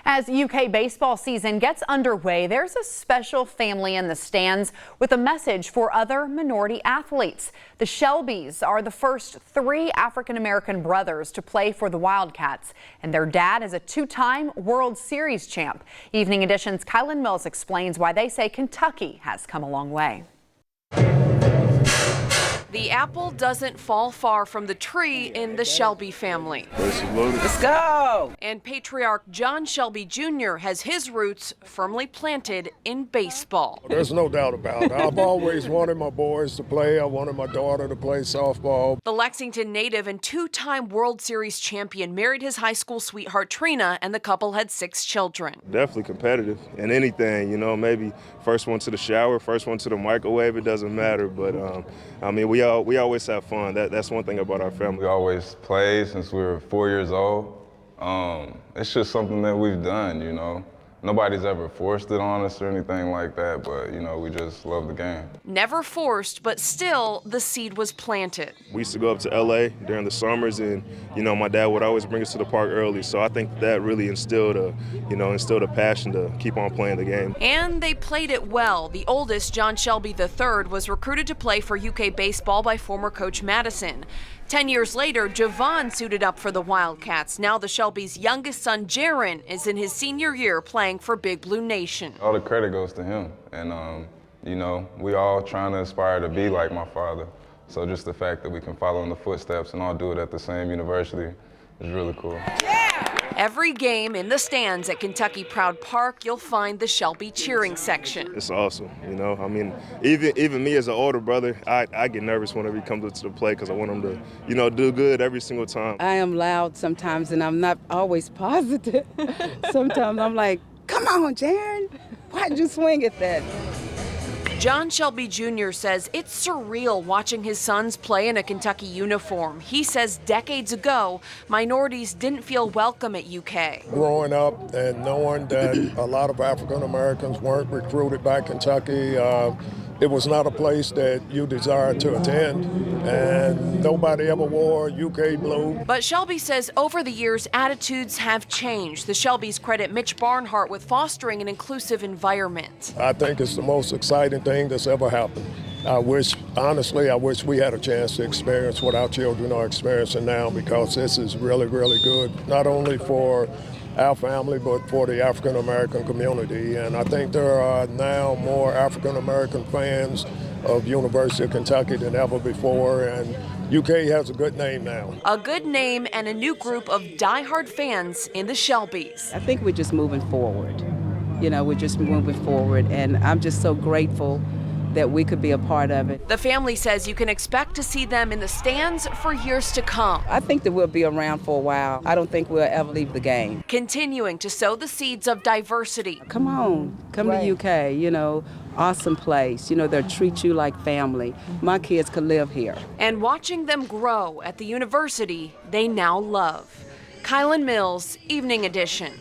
As UK baseball season gets underway, there's a special family in the stands with a message for other minority athletes. The Shelbys are the first 3 African-American brothers to play for the Wildcats, and their dad is a 2-time World Series champ. Evening Edition's Kylan Mills explains why they say Kentucky has come a long way. The apple doesn't fall far from the tree in the Shelby family. Let's go! And patriarch John Shelby Jr. has his roots firmly planted in baseball. There's no doubt about it. I've always wanted my boys to play. I wanted my daughter to play softball. The Lexington native and 2-time World Series champion married his high school sweetheart Trina, and the couple had 6 children. Definitely competitive in anything, you know, maybe first one to the shower, first one to the microwave, it doesn't matter. But I mean, we always have fun. That's one thing about our family. We always played since we were 4 years old. It's just something that we've done, you know. Nobody's ever forced it on us or anything like that, but, you know, we just love the game. Never forced, but still, the seed was planted. We used to go up to LA during the summers, and, you know, my dad would always bring us to the park early. So I think that really instilled a passion to keep on playing the game. And they played it well. The oldest, John Shelby III, was recruited to play for UK baseball by former coach Madison. 10 years later, Javon suited up for the Wildcats. Now the Shelby's youngest son, Jaron, is in his senior year playing for Big Blue Nation. All the credit goes to him. And, you know, we all trying to aspire to be like my father. So just the fact that we can follow in the footsteps and all do it at the same university is really cool. Every game in the stands at Kentucky Proud Park, you'll find the Shelby cheering section. It's awesome, you know. I mean, even me as an older brother, I get nervous whenever he comes to the play because I want him to, you know, do good every single time. I am loud sometimes, and I'm not always positive. Sometimes I'm like, come on, Jaron, why'd you swing at that? John Shelby Jr. says it's surreal watching his sons play in a Kentucky uniform. He says decades ago, minorities didn't feel welcome at UK. Growing up and knowing that a lot of African Americans weren't recruited by Kentucky, it was not a place that you desired to attend, and nobody ever wore UK blue. But Shelby says over the years, attitudes have changed. The Shelbys credit Mitch Barnhart with fostering an inclusive environment. I think it's the most exciting thing that's ever happened. Honestly, I wish we had a chance to experience what our children are experiencing now, because this is really, really good, not only for our family, but for the African-American community. And I think there are now more African-American fans of University of Kentucky than ever before, and UK has a good name now. A good name and a new group of diehard fans in the Shelbys. I think we're just moving forward. You know, we're just moving forward, and I'm just so grateful that we could be a part of it. The family says you can expect to see them in the stands for years to come. I think that we'll be around for a while. I don't think we'll ever leave the game. Continuing to sow the seeds of diversity. Come on, come to UK, you know, awesome place. You know, they'll treat you like family. My kids could live here. And watching them grow at the university they now love. Kylan Mills, Evening Edition.